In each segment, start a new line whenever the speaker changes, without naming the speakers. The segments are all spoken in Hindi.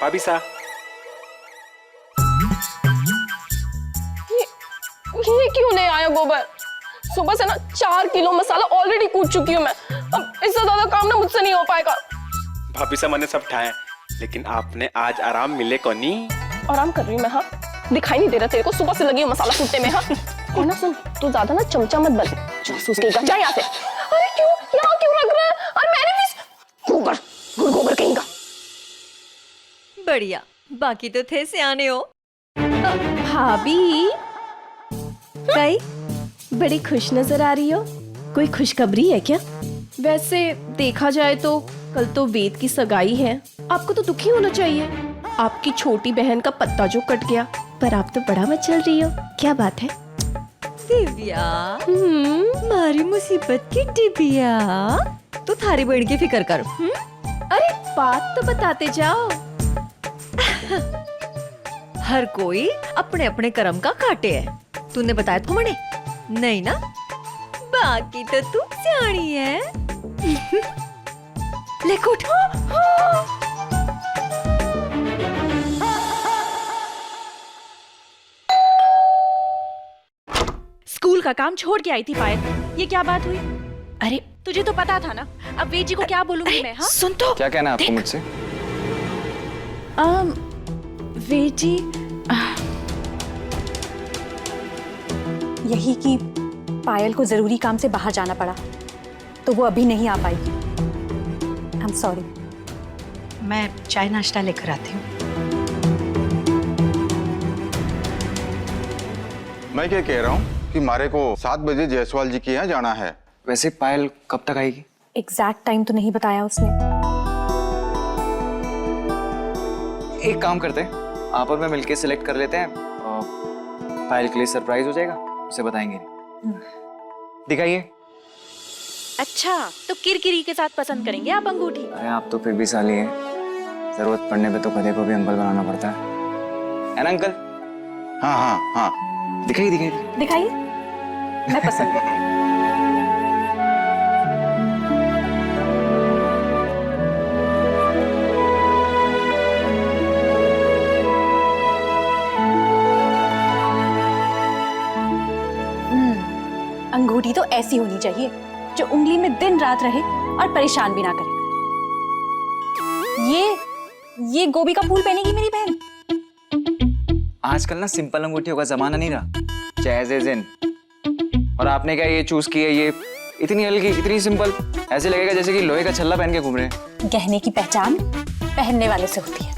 भाभी सा।
ये क्यों नहीं आया गोबर? सुबह से ना 4 किलो मसाला ऑलरेडी कूट चुकी हूँ मैं। अब इससे ज्यादा काम ना मुझसे नहीं हो पाएगा।
भाभी सा मैंने सब ठाए, लेकिन आपने आज आराम मिले को नहीं?
आराम कर रही हूँ मैं। हाँ, दिखाई नहीं दे रहा तेरे को? सुबह से लगी हूँ मसाला कूटने में। हाँ, और ना सुन, तू ज्यादा ना चमचा मत बन, जासूस कहीं का। जा यहाँ से। अरे क्यों यहाँ क्यों रख रहा है? और मैंने भी गोबर गोबर कहीं का।
बढ़िया, बाकी तो थे सियाने हो।
भाभी, कई बड़ी खुश नजर आ रही हो। कोई खुशखबरी है क्या? वैसे देखा जाए तो कल तो वेद की सगाई है। आपको तो दुखी होना चाहिए। आपकी छोटी बहन का पत्ता जो कट गया, पर आप तो बड़ा मचल रही हो। क्या बात है?
दिव्या, मारी मुसीबत की डिबिया, तू थारी बहन की फिक्र कर।
अरे बात तो बताते जाओ।
हर कोई अपने अपने कर्म का काटे है। तूने बताया था मने? नहीं ना? बाकी तो तू सियानी है। ले उठ।
स्कूल का काम छोड़ के आई थी पायल। ये क्या बात हुई? अरे तुझे तो पता था ना। अब वेद जी को क्या बोलूंगी मैं? हाँ
सुन तो।
क्या कहना है आपको मुझसे?
वेद जी,
यही कि पायल को जरूरी काम से बाहर जाना पड़ा, तो वो अभी नहीं आ पाएगी। I am sorry. मैं चाय नाश्ता लेकर आती हूँ।
मैं क्या कह रहा हूँ कि मारे को 7 बजे जायसवाल जी के यहाँ जाना है।
वैसे पायल कब तक आएगी?
एग्जैक्ट टाइम तो नहीं बताया उसने।
एक काम करते हैं, आप और मैं मिलके सिलेक्ट कर लेते हैं। पायल के लिए सरप्राइज हो जाएगा, उसे बताएंगे नहीं। दिखाइए।
अच्छा तो किरकिरी के साथ पसंद करेंगे आप अंगूठी?
अरे आप तो फिर भी साली हैं, जरूरत पड़ने पे तो गधे को भी अंकल बनाना पड़ता है ना अंकल?
हाँ हाँ हाँ,
दिखाइए दिखाइए।
दिखाइए, मैं पसंद है। अंगूठी तो ऐसी होनी चाहिए जो उंगली में दिन रात रहे और परेशान भी ना करे। ये गोभी का फूल पहनेगी मेरी बहन।
आजकल ना सिंपल अंगूठियों का जमाना नहीं रहा, जैज एज इन। और आपने क्या ये चूज किया? ये इतनी हल्की, इतनी सिंपल, ऐसे लगेगा जैसे कि लोहे का छल्ला पहन के घूम रहे हैं।
गहने की पहचान पहनने वाले से होती है।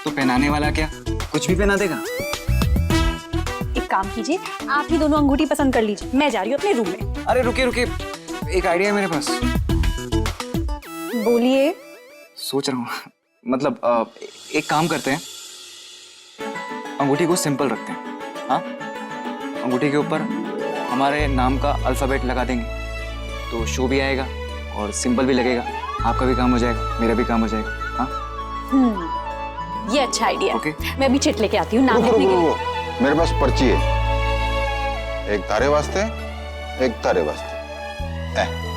तो पहनाने वाला क्या कुछ भी पहना देगा?
एक काम कीजिए, आप ही दोनों अंगूठी पसंद कर लीजिए। मैं जा रही हूँ अपने रूम में।
अरे रुकिए रुकिए, एक आइडिया है मेरे पास।
बोलिए।
सोच रहा हूँ, मतलब एक काम करते हैं, अंगूठी को सिंपल रखते हैं। हाँ, अंगूठी के ऊपर हमारे नाम का अल्फाबेट लगा देंगे, तो शो भी आएगा और सिंपल भी लगेगा। आपका भी काम हो जाएगा, मेरा भी काम हो जाएगा। हाँ,
ये अच्छा आइडिया।
ओके।
मैं अभी चिट लेके आती हूँ नाम लिखने के लिए।
मेरे पास पर्ची है, एक तारे वास्ते, एक तारे वास्ते।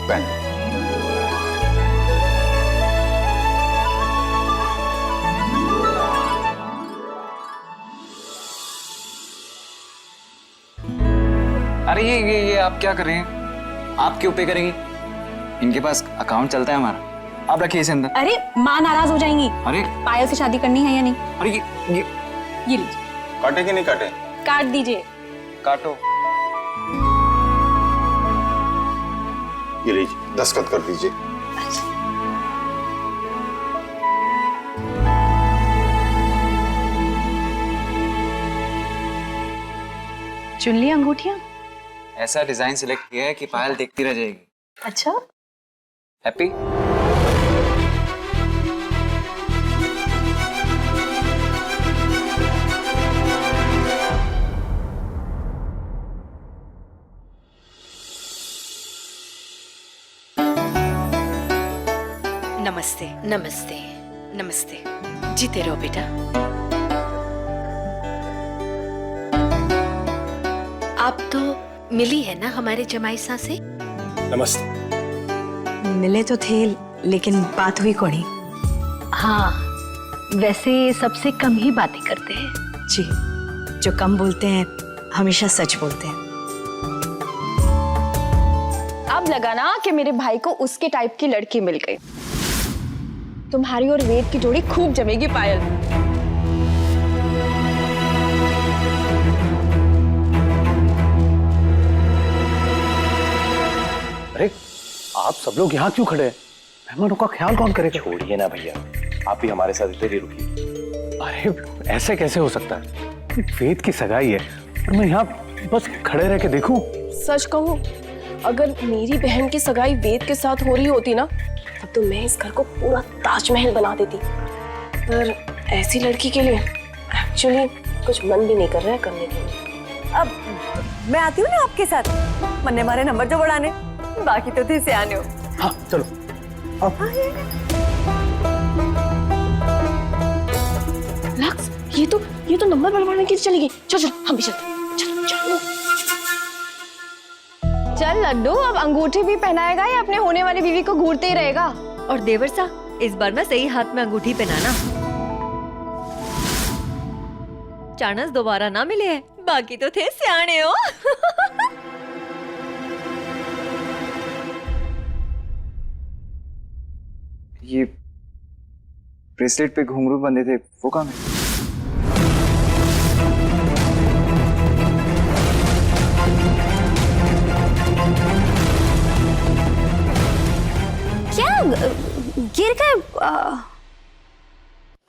पेन।
अरे ये आप क्या कर रहे हैं? आप क्यों पे करेंगी? इनके पास अकाउंट चलता है हमारा, आप रखिए इसे अंदर।
अरे माँ नाराज हो जाएंगी।
अरे
पायल से शादी करनी है या नहीं?
अरे ये
ये लीजिए।
काटे कि नहीं काटे?
काट दीजिए।
काटो।
ये लीजिए, दस्तखत कर दीजिए।
चुन ली अंगूठियाँ?
ऐसा डिजाइन सिलेक्ट किया है कि पायल देखती रह जाएगी।
अच्छा।
हैप्पी?
नमस्ते। नमस्ते। नमस्ते। जीते रहो बेटा। आप तो मिली है ना हमारे जमाई सां से?
नमस्ते।
मिले तो थे, लेकिन बात हुई कोनी।
हाँ, वैसे सबसे कम ही बातें करते हैं।
जी, जो कम बोलते हैं हमेशा सच बोलते हैं।
अब लगा ना कि मेरे भाई को उसके टाइप की लड़की मिल गई। तुम्हारी और वेद की जोड़ी खूब जमेगी पायल।
अरे आप सब लोग यहाँ क्यों खड़े हैं? मेहमानों का ख्याल कौन करेगा?
छोड़िए ना भैया, आप भी हमारे साथ इधर ही रुकिए।
अरे ऐसे कैसे हो सकता है? वेद की सगाई है और मैं यहाँ बस खड़े रह के देखूं?
सच कहूं, अगर मेरी बहन की सगाई वेद के साथ हो रही होती ना, तब तो मैं इस घर को पूरा ताजमहल बना देती। पर ऐसी लड़की के लिए एक्चुअली कुछ मन भी नहीं कर रहा है करने के लिए।
अब मैं आती हूँ ना आपके साथ, मन्ने मारे नंबर जो बढ़ाने, बाकी तो थे सियाने हो।
हाँ चलो।
लक्स, ये तो नंबर बढ़वाने के लिए चली गई। चल हम भी चलते। चलो चल लड्डू, अब अंगूठी भी पहनाएगा या अपने होने वाली बीवी को घूरते ही रहेगा?
और देवर सा, इस बार ना सही हाथ में अंगूठी पहनाना। चाणस दोबारा ना मिले हैं, बाकी तो थे सियाने हो।
ये ब्रेसलेट पे घुंघरू बंधे थे, वो कहाँ है?
क्या गिर गए?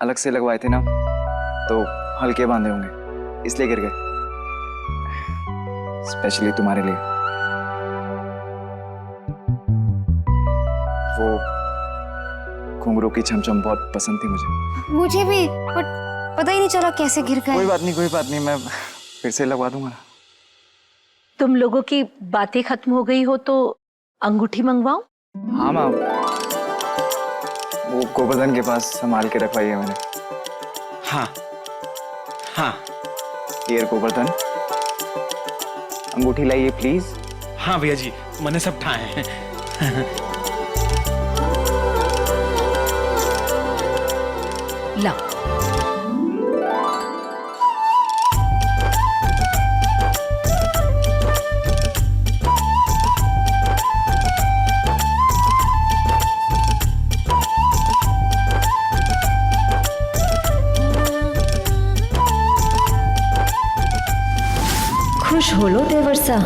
अलग से लगवाए थे ना, तो हल्के बांधे होंगे, इसलिए गिर गए। स्पेशली तुम्हारे लिए। वो घुंघरू की छमछम बहुत पसंद थी मुझे।
मुझे भी, बट पता ही नहीं चला कैसे गिर गए।
कोई बात नहीं, मैं फिर से लगवा दूंगा।
तुम लोगों की बातें खत्म हो गई हो तो अंगूठी मंगवाऊं?
हाँ माँ, वो गोवर्धन के पास संभाल के रखवाई है मैंने।
हाँ हाँ
डियर गोवर्धन, अंगूठी लाइए प्लीज।
हाँ भैया जी, मैंने सब ठाए हैं।
ला। खुश हो लो देवर सा,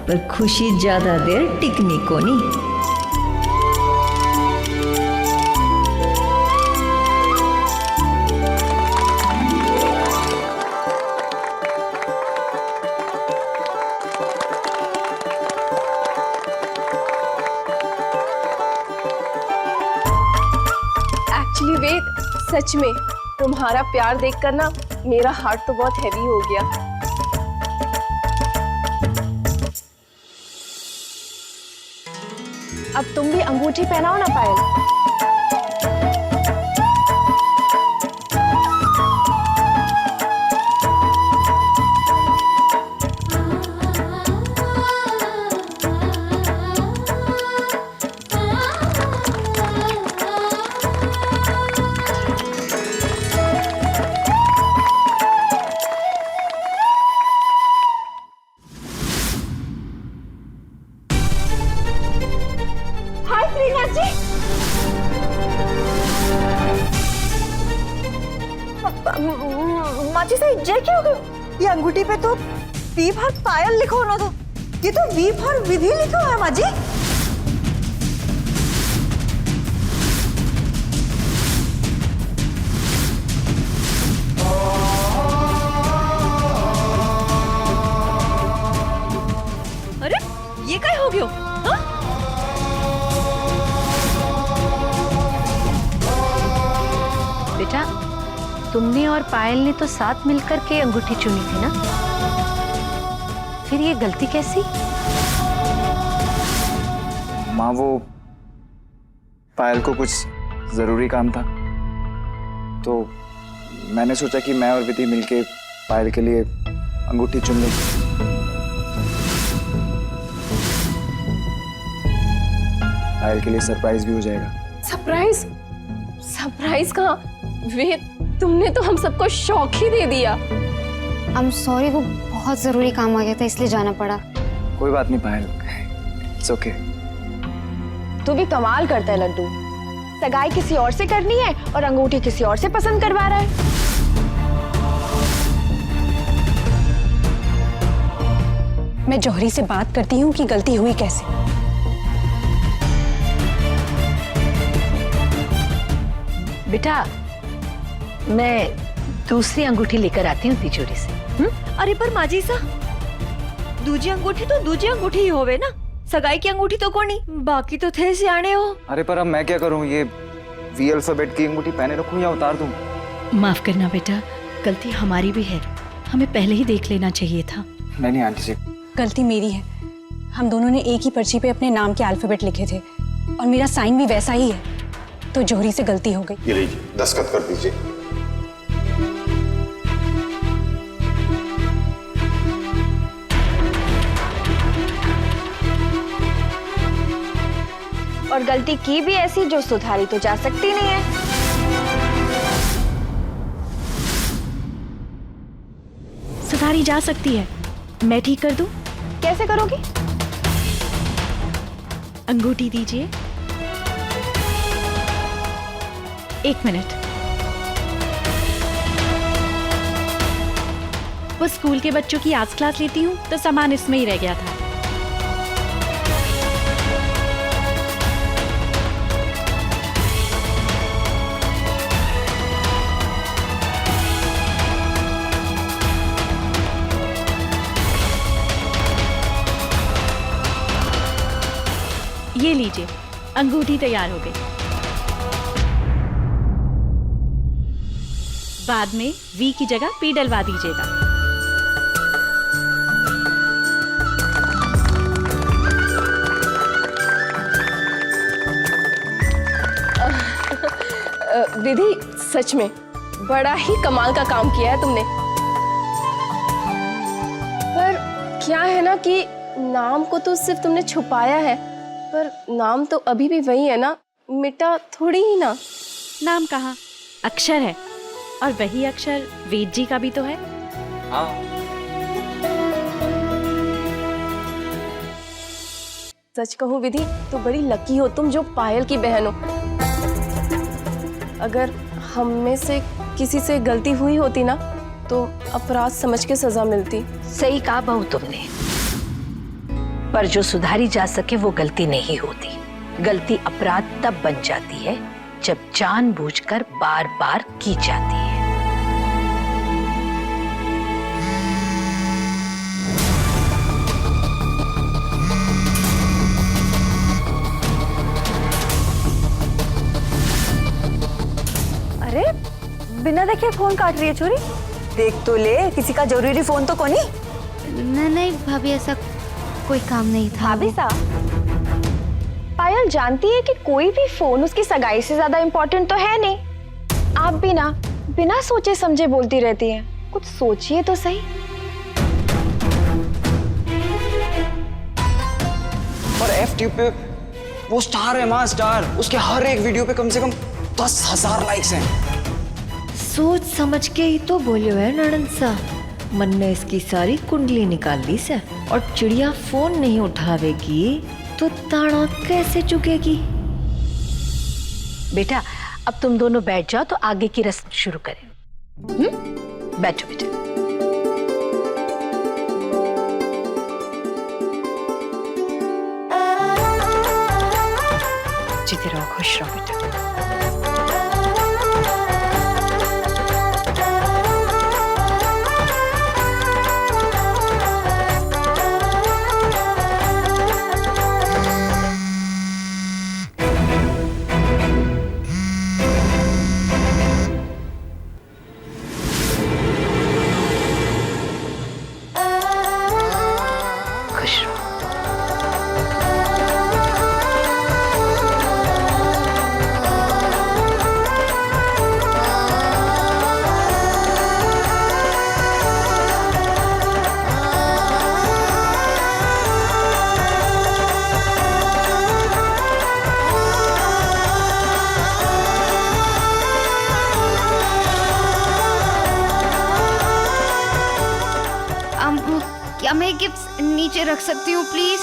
पर खुशी ज्यादा देर टिकनी को नहीं।
एक्चुअली वेद, सच में तुम्हारा प्यार देखकर ना मेरा हार्ट तो बहुत हैवी हो गया। अब तुम भी अंगूठी पहनाओ ना पायल। हाय श्रीनाथ जी।
माची से जय क्या हो गया? ये अंगूठी पे तो वी फॉर पायल लिखा होना था, ये तो वी फॉर विधि लिखा हुआ है माजी। अरे ये क्या हो गया? हाँ?
बेटा, तुमने और पायल ने तो साथ मिलकर के अंगूठी चुनी थी ना, फिर ये गलती कैसी?
माँ, वो पायल को कुछ जरूरी काम था, तो मैंने सोचा कि मैं और विधि मिलके पायल के लिए अंगूठी चुन लें। पायल के लिए सरप्राइज भी हो जाएगा।
सरप्राइज? सरप्राइज कहाँ? वेद, तुमने तो हम सबको शौक ही दे दिया।
आई एम सॉरी, वो बहुत जरूरी काम आ गया था इसलिए जाना पड़ा।
कोई बात नहीं पायल, इट्स ओके।
तू भी कमाल करता है लड्डू, सगाई किसी और से करनी है और अंगूठी किसी और से पसंद करवा रहा है।
मैं जौहरी से बात करती हूँ कि गलती हुई कैसे।
बेटा, मैं दूसरी अंगूठी लेकर आती हूँ तिजोरी से।
अरे पर माजी सा, दूजी अंगूठी तो दूजी अंगूठी ही होवे ना, सगाई की अंगूठी तो कोनी, बाकी तो थे सियाने हो।
अरे पर अब मैं क्या करूँ, ये वी अल्फाबेट की अंगूठी पहने रखूँ या उतार दूँ?
माफ करना बेटा, गलती हमारी भी है, हमें पहले ही देख लेना चाहिए था।
नहीं आंटी जी,
गलती मेरी है। हम दोनों ने एक ही पर्ची पे अपने नाम के अल्फाबेट लिखे थे और मेरा साइन भी वैसा ही है, तो जौहरी से गलती हो गई।
ये लीजिए, दस्तखत कर दीजिए।
और गलती की भी ऐसी जो सुधारी तो जा सकती नहीं है।
सुधारी जा सकती है, मैं ठीक कर दूं?
कैसे करोगी?
अंगूठी दीजिए। 1 मिनट। वो स्कूल के बच्चों की आर्ट्स क्लास लेती हूँ तो सामान इसमें ही रह गया था। ये लीजिए, अंगूठी तैयार हो गई। बाद में वी की जगह पी डलवा दीजिएगा।
विधि, सच में बड़ा ही कमाल का काम किया है तुमने। पर क्या है ना कि नाम को तो सिर्फ तुमने छुपाया है, पर नाम तो अभी भी वही है ना, मिटा थोड़ी ही ना।
नाम कहाँ, अक्षर है, और वही अक्षर वेद जी का भी तो है।
हाँ।
सच कहूँ विधि, तो बड़ी लकी हो तुम जो पायल की बहन हो। अगर हम में से किसी से गलती हुई होती ना, तो अपराध समझ के सजा मिलती।
सही कहा बहू तुमने, पर जो सुधारी जा सके वो गलती नहीं होती। गलती अपराध तब बन जाती है जब जानबूझकर बार बार की जाती है।
अरे बिना देखे फोन काट रही है चोरी। देख तो ले, किसी का जरूरी फोन तो कोनी।
नहीं भाभी, ऐसा कोई काम नहीं था।
भाभी सा, पायल जानती है कि कोई भी फोन उसकी सगाई से ज्यादा इम्पोर्टेंट तो है नहीं। आप भी ना बिना सोचे समझे बोलती रहती हैं, कुछ सोचिए तो सही।
और एफ ट्यूब पे वो स्टार है, मां स्टार, उसके हर एक वीडियो पे कम से कम 10,000 लाइक्स हैं।
सोच समझ के ही तो बोलियो है नड़न सा, मन ने इसकी सारी कुंडली निकाल ली से, और चिड़िया फोन नहीं उठावेगी तो ताड़ा कैसे चुकेगी।
बेटा, अब तुम दोनों बैठ जाओ तो आगे की रस्म शुरू करें। बैठो बेटा। जीते रहो, खुश रहो बेटा। खुश रहो।
क्या मैं गिफ्ट्स नीचे रख सकती हूँ प्लीज?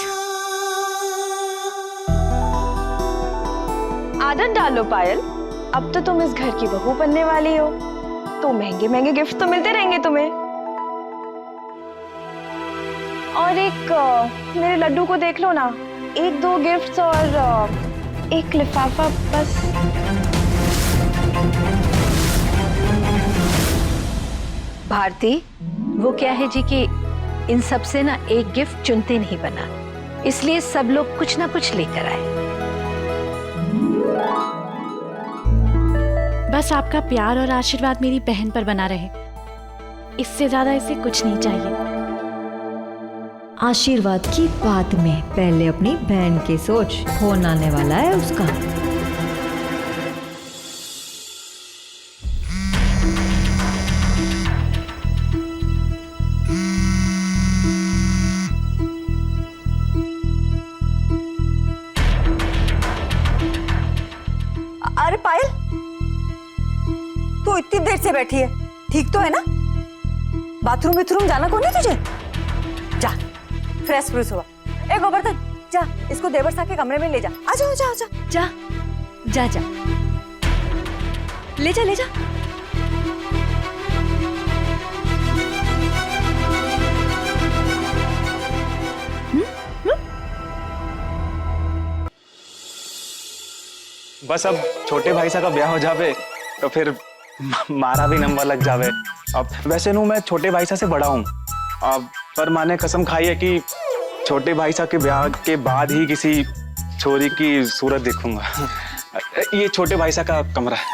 आदत डालो पायल, अब तो तुम इस घर की बहू बनने वाली हो, तो महंगे महंगे गिफ्ट तो मिलते रहेंगे तुम्हें। और एक मेरे लड्डू को देख लो ना, 1-2 गिफ्ट्स और एक लिफाफा बस।
भारती, वो क्या है जी कि इन सब से ना एक गिफ्ट चुनते नहीं बना, इसलिए सब लोग कुछ ना कुछ लेकर आए।
बस आपका प्यार और आशीर्वाद मेरी बहन पर बना रहे, इससे ज्यादा इसे कुछ नहीं चाहिए।
आशीर्वाद की बात में पहले अपनी बहन की सोच, फोन आने वाला है उसका।
अरे पायल, तू इतनी देर से बैठी है, ठीक तो है ना? बाथरूम जाना कौन है तुझे? जा फ्रेश फ्रूस हुआ। ए गोवर्धन, जा इसको देवर साहब के कमरे में ले जा। आजा आजा आजा,
जा जा जा, ले जा ले जा।
बस अब छोटे भाई साहब का ब्याह हो जावे तो फिर मारा भी नंबर लग जावे। अब वैसे नू मैं छोटे भाई साहब से बड़ा हूँ, अब पर माने कसम खाई है कि छोटे भाई साहब के ब्याह के बाद ही किसी छोरी की सूरत देखूंगा। ये छोटे भाई साहब का कमरा है।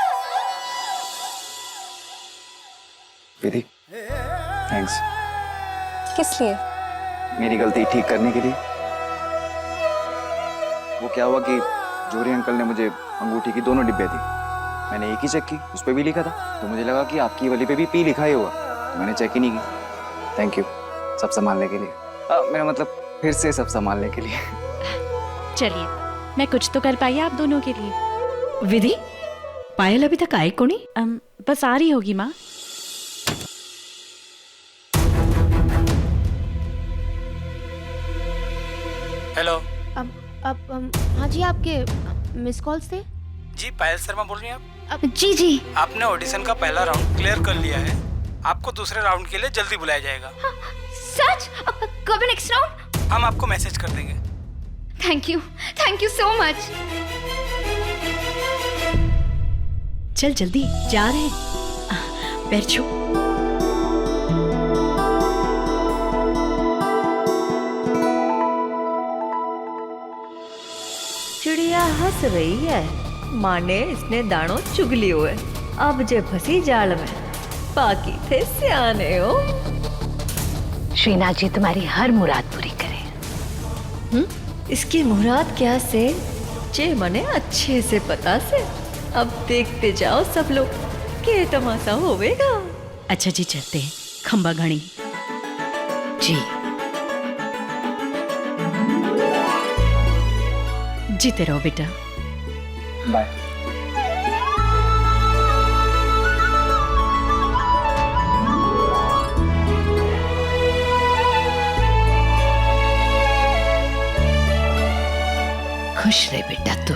विधि, थैंक्स।
किस लिए?
मेरी गलती ठीक करने के लिए। वो क्या हुआ कि जोरी अंकल ने मुझे अंगूठी की दोनों डिब्बे दी। मैंने एक ही चेक की, उस पर भी लिखा था, तो मुझे लगा कि आपकी वाली पे भी पी लिखा ही होगा, तो मैंने चेक ही नहीं की। थैंक यू सब संभालने के लिए। मेरा मतलब फिर से सब संभालने के लिए।
चलिए, मैं कुछ तो कर पाई आप दोनों के लिए।
विधि, पायल अभी तक आई कोनी?
बस आ रही होगी माँ।
हेलो।
अब हाँ जी, आपके मिस कॉल्स थे?
जी पायल शर्मा बोल रही हैं आप?
जी जी।
आपने ऑडिशन का पहला राउंड क्लियर कर लिया है, आपको दूसरे राउंड के लिए जल्दी बुलाया जाएगा।
सच? कब है नेक्स्ट राउंड?
हम आपको मैसेज कर देंगे।
Thank you so much.
चल जल्दी जा रहे हैं, पैर छू। चिड़िया हंस रही है, माने इसने दानों चुग लिए हुए, अब जे फंसी जाल में, बाकी थे सियाने हो।
श्रीनाथ जी तुम्हारी हर मुराद पूरी करें।
इसकी मुराद क्या से, जे मने अच्छे से पता से। अब देखते जाओ सब लोग के तमाशा होवेगा।
अच्छा जी, चलते हैं खंबा घड़ी।
जी
जीते रहो बेटा।
बाय।
खुश रहे बेटा तू।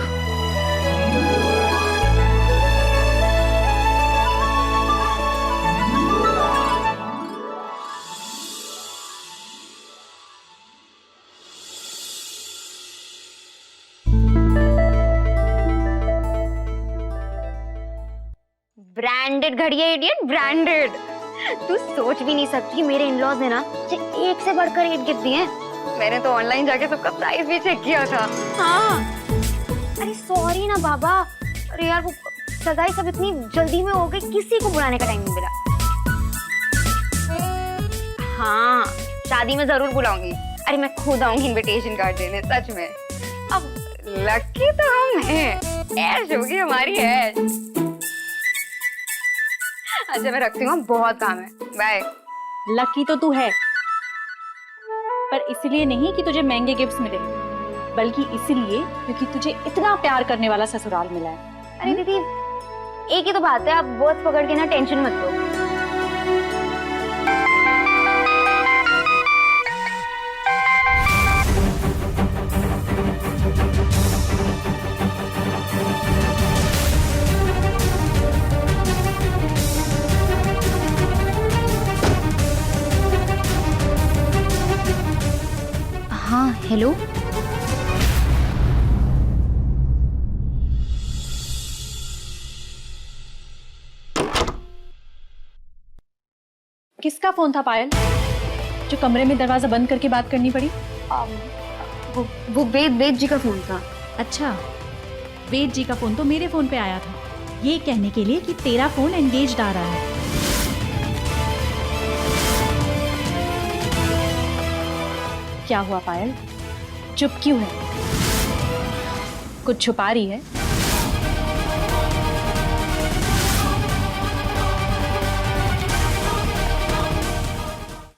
ब्रांडेड घड़ी है इडियट, ब्रांडेड। तू सोच भी नहीं सकती, मेरे इन-लॉज ने ना मुझे एक से बढ़कर एक गिफ्ट दिए हैं। मैंने तो ऑनलाइन जाके सबका प्राइस भी चेक किया था। हाँ। अरे सॉरी ना बाबा, अरे यार वो सगाई सब इतनी जल्दी में हो गई, किसी को बुलाने का टाइम नहीं मिला। हाँ, शादी में जरूर बुलाऊंगी। अरे मैं खुद आऊंगी इनविटेशन कार्ड देने, सच में। अब लकी तो हम हैं, ऐश होगी हमारी ऐश। अच्छा मैं रखती हूँ, बहुत काम है, बाय।
लकी तो तू है, पर इसलिए नहीं कि तुझे महंगे गिफ्ट्स मिले, बल्कि इसलिए क्योंकि तुझे इतना प्यार करने वाला ससुराल मिला है।
अरे दीदी, एक ही तो बात है, आप बहुत पकड़ के ना टेंशन मत लो। हेलो,
किसका फोन था पायल, जो कमरे में दरवाजा बंद करके बात करनी पड़ी?
वो वेद जी का फोन था।
अच्छा, वेद जी का फोन तो मेरे फोन पे आया था, ये कहने के लिए कि तेरा फोन एंगेज्ड आ रहा है।
क्या हुआ पायल, चुप क्यों है? कुछ छुपा रही है?